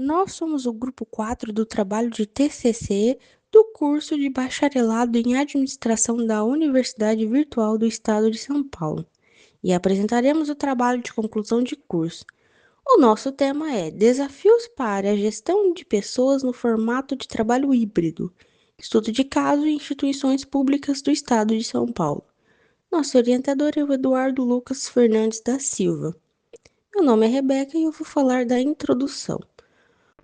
Nós somos o grupo 4 do trabalho de TCC do curso de Bacharelado em Administração da Universidade Virtual do Estado de São Paulo e apresentaremos o trabalho de conclusão de curso. O nosso tema é Desafios para a Gestão de Pessoas no Formato de Trabalho Híbrido, estudo de caso em instituições públicas do Estado de São Paulo. Nosso orientador é o Eduardo Lucas Fernandes da Silva. Meu nome é Rebeca e eu vou falar da introdução.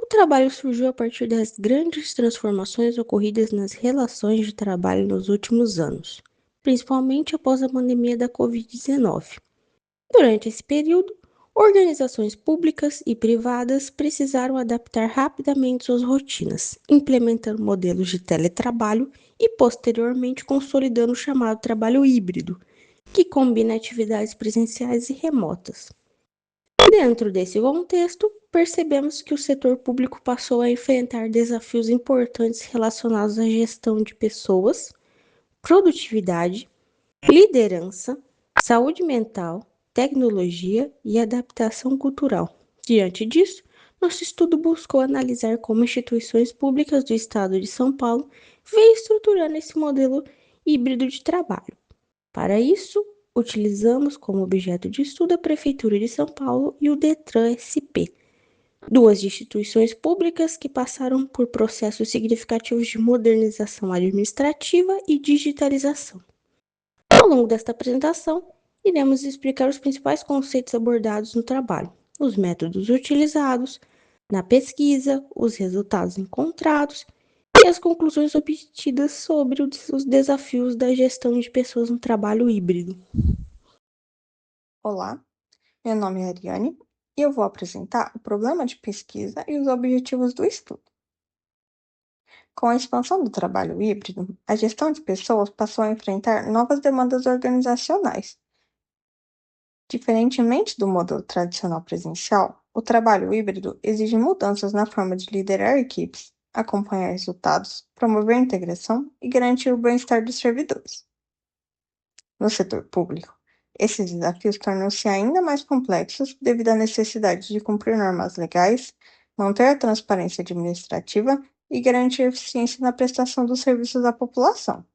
O trabalho surgiu a partir das grandes transformações ocorridas nas relações de trabalho nos últimos anos, principalmente após a pandemia da Covid-19. Durante esse período, organizações públicas e privadas precisaram adaptar rapidamente suas rotinas, implementando modelos de teletrabalho e, posteriormente, consolidando o chamado trabalho híbrido, que combina atividades presenciais e remotas. Dentro desse contexto, percebemos que o setor público passou a enfrentar desafios importantes relacionados à gestão de pessoas, produtividade, liderança, saúde mental, tecnologia e adaptação cultural. Diante disso, nosso estudo buscou analisar como instituições públicas do Estado de São Paulo vêm estruturando esse modelo híbrido de trabalho. Para isso, utilizamos como objeto de estudo a Prefeitura de São Paulo e o Detran SP, duas instituições públicas que passaram por processos significativos de modernização administrativa e digitalização. Ao longo desta apresentação, iremos explicar os principais conceitos abordados no trabalho, os métodos utilizados na pesquisa, os resultados encontrados e as conclusões obtidas sobre os desafios da gestão de pessoas no trabalho híbrido. Olá, meu nome é Ariane e eu vou apresentar o problema de pesquisa e os objetivos do estudo. Com a expansão do trabalho híbrido, a gestão de pessoas passou a enfrentar novas demandas organizacionais. Diferentemente do modelo tradicional presencial, o trabalho híbrido exige mudanças na forma de liderar equipes, acompanhar resultados, promover a integração e garantir o bem-estar dos servidores. No setor público, esses desafios tornam-se ainda mais complexos devido à necessidade de cumprir normas legais, manter a transparência administrativa e garantir eficiência na prestação dos serviços à população.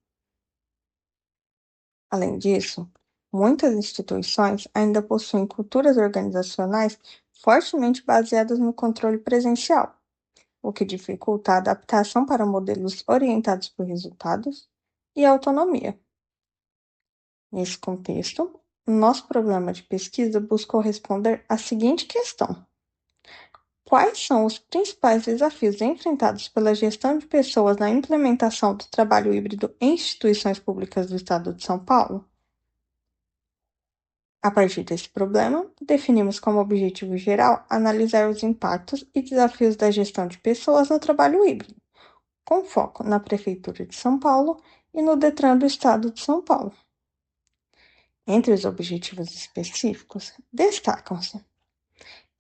Além disso, muitas instituições ainda possuem culturas organizacionais fortemente baseadas no controle presencial, o que dificulta a adaptação para modelos orientados por resultados e autonomia. Nesse contexto, o nosso programa de pesquisa buscou responder à seguinte questão: quais são os principais desafios enfrentados pela gestão de pessoas na implementação do trabalho híbrido em instituições públicas do Estado de São Paulo? A partir desse problema, definimos como objetivo geral analisar os impactos e desafios da gestão de pessoas no trabalho híbrido, com foco na Prefeitura de São Paulo e no Detran do Estado de São Paulo. Entre os objetivos específicos, destacam-se: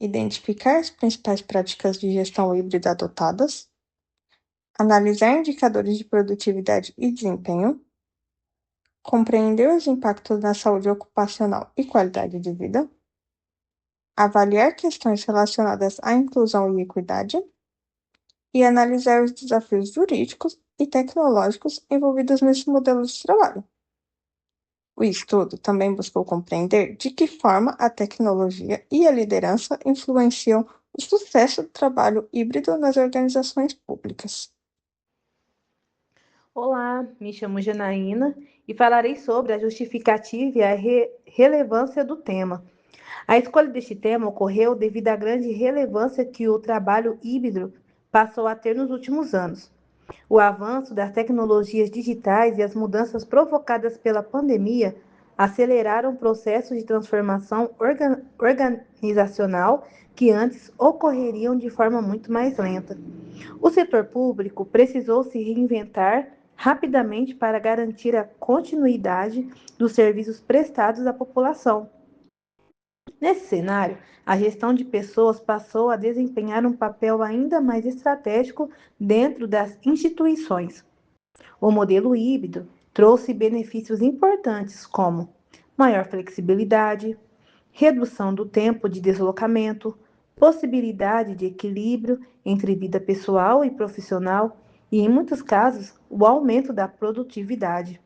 identificar as principais práticas de gestão híbrida adotadas, analisar indicadores de produtividade e desempenho, compreender os impactos na saúde ocupacional e qualidade de vida, avaliar questões relacionadas à inclusão e equidade e analisar os desafios jurídicos e tecnológicos envolvidos nesse modelo de trabalho. O estudo também buscou compreender de que forma a tecnologia e a liderança influenciam o sucesso do trabalho híbrido nas organizações públicas. Olá, me chamo Janaína e falarei sobre a justificativa e a relevância do tema. A escolha deste tema ocorreu devido à grande relevância que o trabalho híbrido passou a ter nos últimos anos. O avanço das tecnologias digitais e as mudanças provocadas pela pandemia aceleraram processos de transformação organizacional que antes ocorreriam de forma muito mais lenta. O setor público precisou se reinventar rapidamente para garantir a continuidade dos serviços prestados à população. Nesse cenário, a gestão de pessoas passou a desempenhar um papel ainda mais estratégico dentro das instituições. O modelo híbrido trouxe benefícios importantes como maior flexibilidade, redução do tempo de deslocamento, possibilidade de equilíbrio entre vida pessoal e profissional e, em muitos casos, o aumento da produtividade.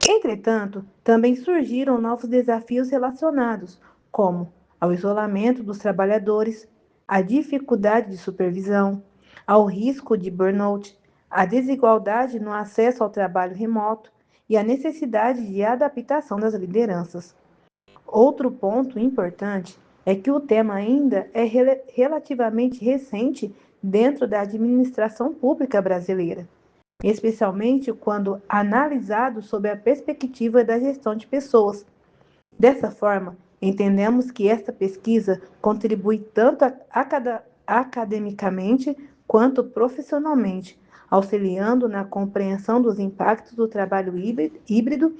Entretanto, também surgiram novos desafios relacionados, como ao isolamento dos trabalhadores, a dificuldade de supervisão, ao risco de burnout, a desigualdade no acesso ao trabalho remoto e a necessidade de adaptação das lideranças. Outro ponto importante é que o tema ainda é relativamente recente dentro da administração pública brasileira, especialmente quando analisado sob a perspectiva da gestão de pessoas. Dessa forma, entendemos que esta pesquisa contribui tanto academicamente quanto profissionalmente, auxiliando na compreensão dos impactos do trabalho híbrido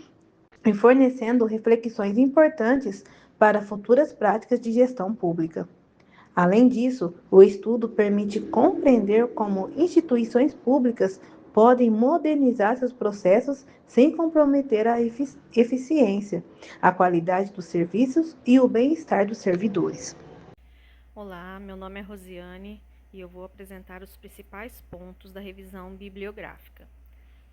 e fornecendo reflexões importantes para futuras práticas de gestão pública. Além disso, o estudo permite compreender como instituições públicas podem modernizar seus processos sem comprometer a eficiência, a qualidade dos serviços e o bem-estar dos servidores. Olá, meu nome é Rosiane e eu vou apresentar os principais pontos da revisão bibliográfica.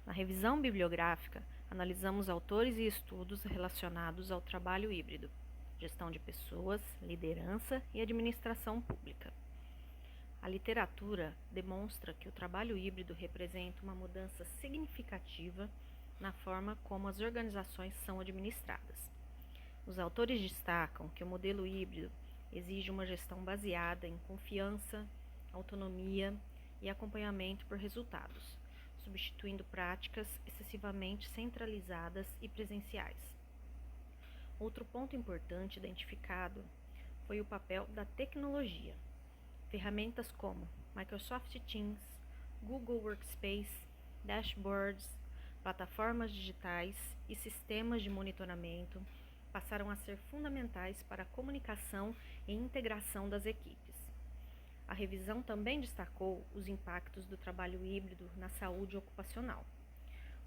Na revisão bibliográfica, analisamos autores e estudos relacionados ao trabalho híbrido, gestão de pessoas, liderança e administração pública. A literatura demonstra que o trabalho híbrido representa uma mudança significativa na forma como as organizações são administradas. Os autores destacam que o modelo híbrido exige uma gestão baseada em confiança, autonomia e acompanhamento por resultados, substituindo práticas excessivamente centralizadas e presenciais. Outro ponto importante identificado foi o papel da tecnologia. Ferramentas como Microsoft Teams, Google Workspace, dashboards, plataformas digitais e sistemas de monitoramento passaram a ser fundamentais para a comunicação e integração das equipes. A revisão também destacou os impactos do trabalho híbrido na saúde ocupacional.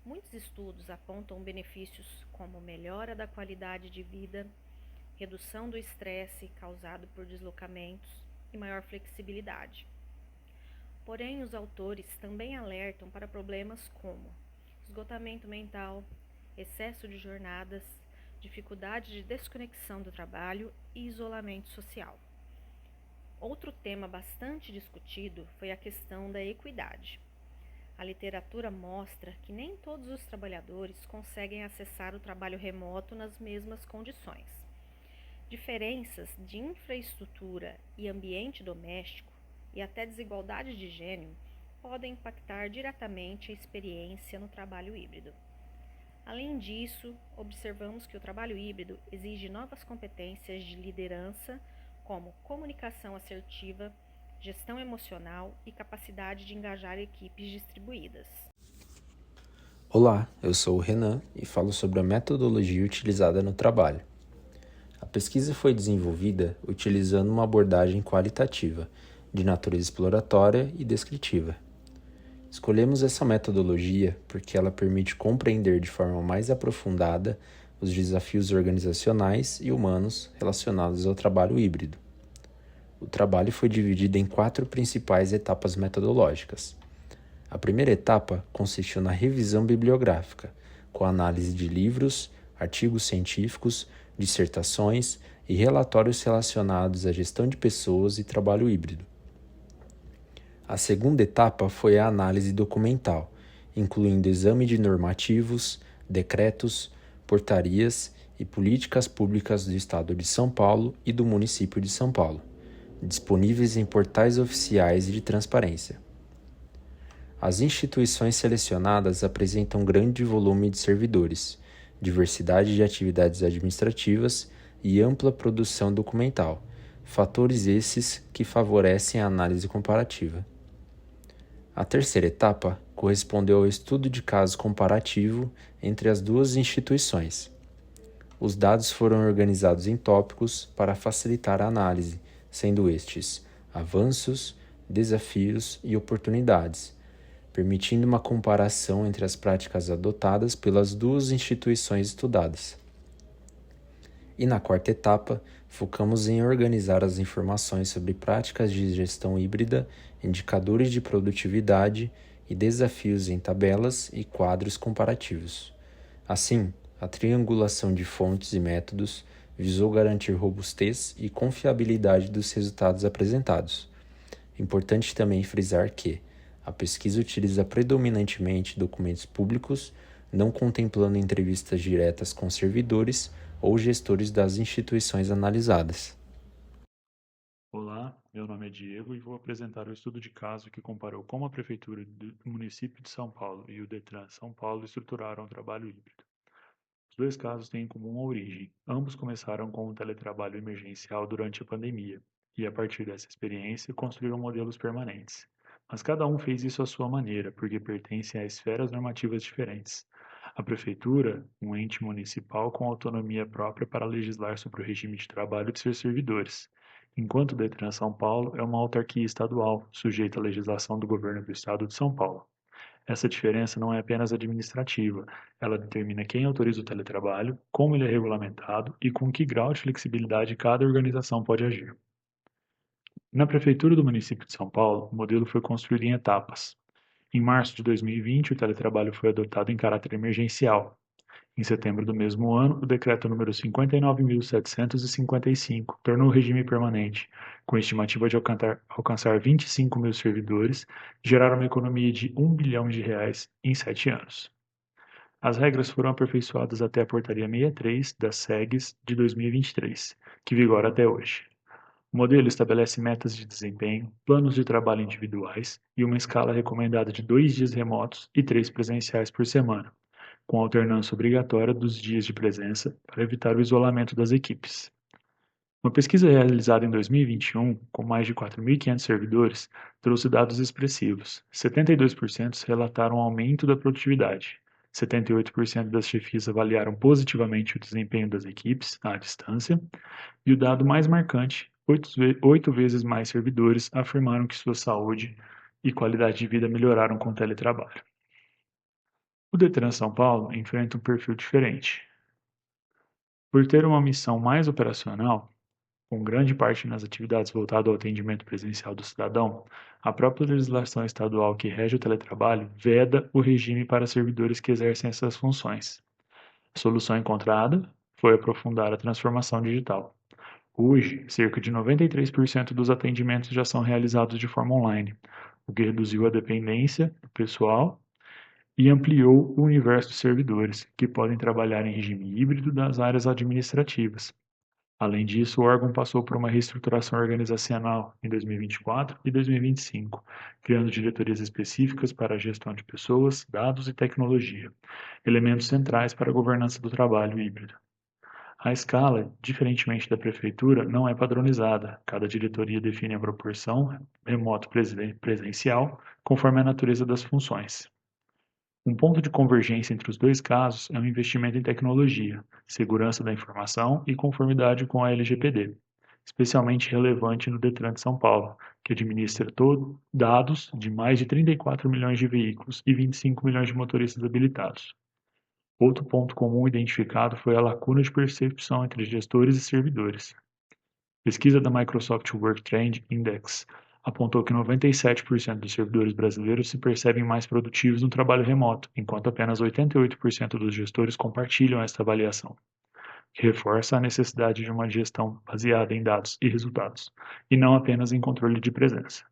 Muitos estudos apontam benefícios como melhora da qualidade de vida, redução do estresse causado por deslocamentos e maior flexibilidade. Porém, os autores também alertam para problemas como esgotamento mental, excesso de jornadas, dificuldade de desconexão do trabalho e isolamento social. Outro tema bastante discutido foi a questão da equidade. A literatura mostra que nem todos os trabalhadores conseguem acessar o trabalho remoto nas mesmas condições. Diferenças de infraestrutura e ambiente doméstico e até desigualdade de gênero podem impactar diretamente a experiência no trabalho híbrido. Além disso, observamos que o trabalho híbrido exige novas competências de liderança, como comunicação assertiva, gestão emocional e capacidade de engajar equipes distribuídas. Olá, eu sou o Renan e falo sobre a metodologia utilizada no trabalho. A pesquisa foi desenvolvida utilizando uma abordagem qualitativa, de natureza exploratória e descritiva. Escolhemos essa metodologia porque ela permite compreender de forma mais aprofundada os desafios organizacionais e humanos relacionados ao trabalho híbrido. O trabalho foi dividido em 4 principais etapas metodológicas. A primeira etapa consistiu na revisão bibliográfica, com análise de livros, artigos científicos, dissertações e relatórios relacionados à gestão de pessoas e trabalho híbrido. A segunda etapa foi a análise documental, incluindo exame de normativos, decretos, portarias e políticas públicas do Estado de São Paulo e do município de São Paulo, disponíveis em portais oficiais de transparência. As instituições selecionadas apresentam grande volume de servidores, diversidade de atividades administrativas e ampla produção documental, fatores esses que favorecem a análise comparativa. A terceira etapa correspondeu ao estudo de caso comparativo entre as duas instituições. Os dados foram organizados em tópicos para facilitar a análise, sendo estes avanços, desafios e oportunidades, permitindo uma comparação entre as práticas adotadas pelas duas instituições estudadas. E na quarta etapa, focamos em organizar as informações sobre práticas de gestão híbrida, indicadores de produtividade e desafios em tabelas e quadros comparativos. Assim, a triangulação de fontes e métodos visou garantir robustez e confiabilidade dos resultados apresentados. Importante também frisar que a pesquisa utiliza predominantemente documentos públicos, não contemplando entrevistas diretas com servidores ou gestores das instituições analisadas. Olá, meu nome é Diego e vou apresentar o estudo de caso que comparou como a Prefeitura do município de São Paulo e o Detran São Paulo estruturaram o trabalho híbrido. Os dois casos têm em comum a origem. Ambos começaram com o teletrabalho emergencial durante a pandemia e, a partir dessa experiência, construíram modelos permanentes. Mas cada um fez isso à sua maneira, porque pertencem a esferas normativas diferentes. A Prefeitura, um ente municipal com autonomia própria para legislar sobre o regime de trabalho de seus servidores, enquanto o Detran São Paulo é uma autarquia estadual, sujeita à legislação do governo do estado de São Paulo. Essa diferença não é apenas administrativa, ela determina quem autoriza o teletrabalho, como ele é regulamentado e com que grau de flexibilidade cada organização pode agir. Na Prefeitura do município de São Paulo, o modelo foi construído em etapas. Em março de 2020, o teletrabalho foi adotado em caráter emergencial. Em setembro do mesmo ano, o decreto número 59.755 tornou o regime permanente, com estimativa de alcançar 25 mil servidores, e gerar uma economia de R$ 1 bilhão em 7 anos. As regras foram aperfeiçoadas até a Portaria 63 das SEGs de 2023, que vigora até hoje. O modelo estabelece metas de desempenho, planos de trabalho individuais e uma escala recomendada de 2 dias remotos e 3 presenciais por semana, com alternância obrigatória dos dias de presença para evitar o isolamento das equipes. Uma pesquisa realizada em 2021, com mais de 4.500 servidores, trouxe dados expressivos. 72% relataram aumento da produtividade. 78% das chefias avaliaram positivamente o desempenho das equipes à distância. E o dado mais marcante, 8 vezes mais servidores afirmaram que sua saúde e qualidade de vida melhoraram com o teletrabalho. O Detran São Paulo enfrenta um perfil diferente. Por ter uma missão mais operacional, com grande parte nas atividades voltadas ao atendimento presencial do cidadão, a própria legislação estadual que rege o teletrabalho veda o regime para servidores que exercem essas funções. A solução encontrada foi aprofundar a transformação digital. Hoje, cerca de 93% dos atendimentos já são realizados de forma online, o que reduziu a dependência do pessoal e ampliou o universo de servidores, que podem trabalhar em regime híbrido das áreas administrativas. Além disso, o órgão passou por uma reestruturação organizacional em 2024 e 2025, criando diretorias específicas para a gestão de pessoas, dados e tecnologia, elementos centrais para a governança do trabalho híbrido. A escala, diferentemente da prefeitura, não é padronizada. Cada diretoria define a proporção remoto-presencial conforme a natureza das funções. Um ponto de convergência entre os dois casos é o investimento em tecnologia, segurança da informação e conformidade com a LGPD, especialmente relevante no Detran de São Paulo, que administra dados de mais de 34 milhões de veículos e 25 milhões de motoristas habilitados. Outro ponto comum identificado foi a lacuna de percepção entre gestores e servidores. Pesquisa da Microsoft Work Trend Index apontou que 97% dos servidores brasileiros se percebem mais produtivos no trabalho remoto, enquanto apenas 88% dos gestores compartilham esta avaliação, que reforça a necessidade de uma gestão baseada em dados e resultados, e não apenas em controle de presença.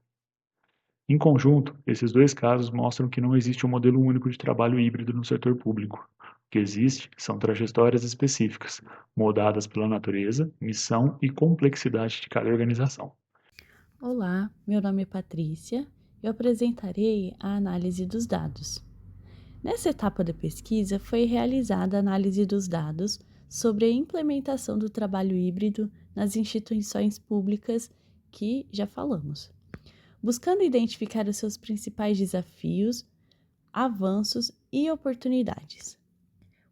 Em conjunto, esses dois casos mostram que não existe um modelo único de trabalho híbrido no setor público. O que existe são trajetórias específicas, moldadas pela natureza, missão e complexidade de cada organização. Olá, meu nome é Patrícia. Eu apresentarei a análise dos dados. Nessa etapa da pesquisa, foi realizada a análise dos dados sobre a implementação do trabalho híbrido nas instituições públicas que já falamos, buscando identificar os seus principais desafios, avanços e oportunidades.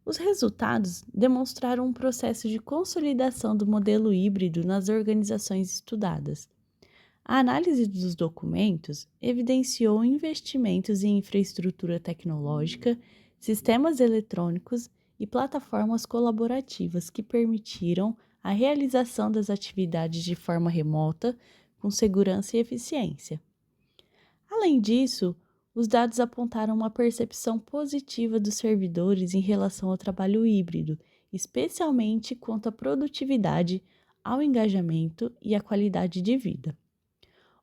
Os resultados demonstraram um processo de consolidação do modelo híbrido nas organizações estudadas. A análise dos documentos evidenciou investimentos em infraestrutura tecnológica, sistemas eletrônicos e plataformas colaborativas que permitiram a realização das atividades de forma remota, com segurança e eficiência. Além disso, os dados apontaram uma percepção positiva dos servidores em relação ao trabalho híbrido, especialmente quanto à produtividade, ao engajamento e à qualidade de vida.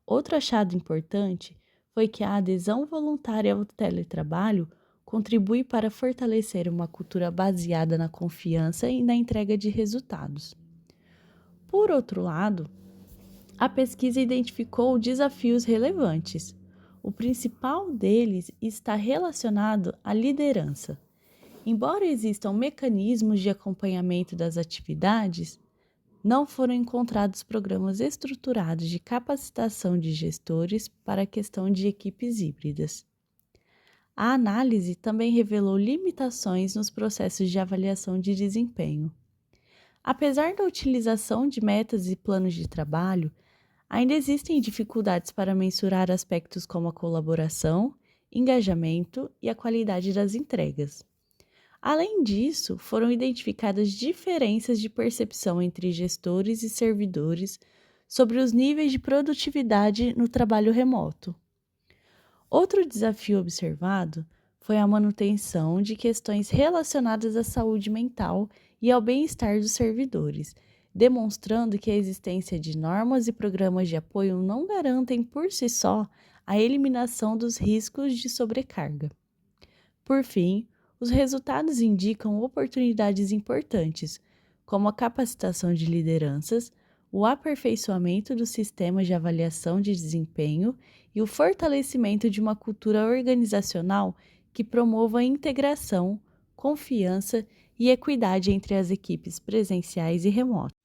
Outro achado importante foi que a adesão voluntária ao teletrabalho contribui para fortalecer uma cultura baseada na confiança e na entrega de resultados. Por outro lado, a pesquisa identificou desafios relevantes. O principal deles está relacionado à liderança. Embora existam mecanismos de acompanhamento das atividades, não foram encontrados programas estruturados de capacitação de gestores para a questão de equipes híbridas. A análise também revelou limitações nos processos de avaliação de desempenho. Apesar da utilização de metas e planos de trabalho, ainda existem dificuldades para mensurar aspectos como a colaboração, engajamento e a qualidade das entregas. Além disso, foram identificadas diferenças de percepção entre gestores e servidores sobre os níveis de produtividade no trabalho remoto. Outro desafio observado foi a manutenção de questões relacionadas à saúde mental e ao bem-estar dos servidores, demonstrando que a existência de normas e programas de apoio não garantem por si só a eliminação dos riscos de sobrecarga. Por fim, os resultados indicam oportunidades importantes, como a capacitação de lideranças, o aperfeiçoamento dos sistemas de avaliação de desempenho e o fortalecimento de uma cultura organizacional que promova a integração, confiança e equidade entre as equipes presenciais e remotas.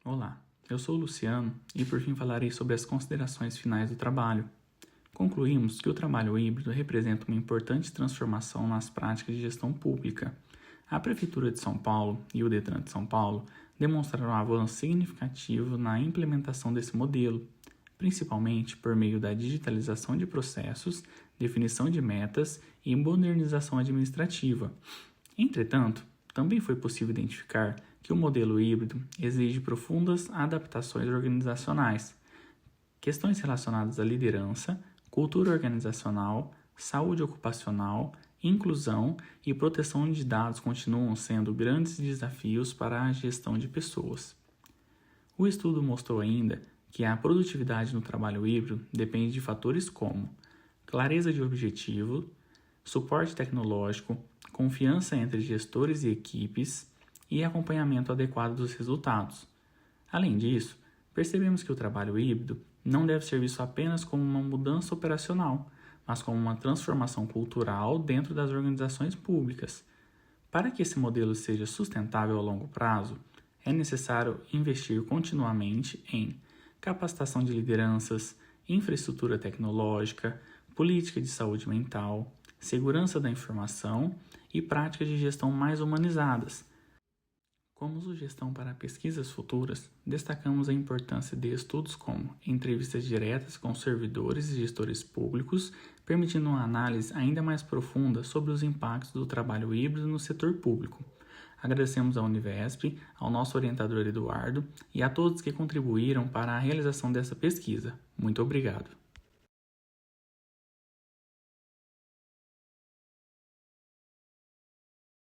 Olá, eu sou o Luciano e por fim falarei sobre as considerações finais do trabalho. Concluímos que o trabalho híbrido representa uma importante transformação nas práticas de gestão pública. A Prefeitura de São Paulo e o Detran de São Paulo demonstraram um avanço significativo na implementação desse modelo, principalmente por meio da digitalização de processos, definição de metas e modernização administrativa. Entretanto, também foi possível identificar que o modelo híbrido exige profundas adaptações organizacionais. Questões relacionadas à liderança, cultura organizacional, saúde ocupacional, inclusão e proteção de dados continuam sendo grandes desafios para a gestão de pessoas. O estudo mostrou ainda que a produtividade no trabalho híbrido depende de fatores como clareza de objetivo, suporte tecnológico, confiança entre gestores e equipes e acompanhamento adequado dos resultados. Além disso, percebemos que o trabalho híbrido não deve ser visto apenas como uma mudança operacional, mas como uma transformação cultural dentro das organizações públicas. Para que esse modelo seja sustentável a longo prazo, é necessário investir continuamente em capacitação de lideranças, infraestrutura tecnológica, política de saúde mental, segurança da informação e práticas de gestão mais humanizadas. Como sugestão para pesquisas futuras, destacamos a importância de estudos como entrevistas diretas com servidores e gestores públicos, permitindo uma análise ainda mais profunda sobre os impactos do trabalho híbrido no setor público. Agradecemos à Univesp, ao nosso orientador Eduardo e a todos que contribuíram para a realização dessa pesquisa. Muito obrigado.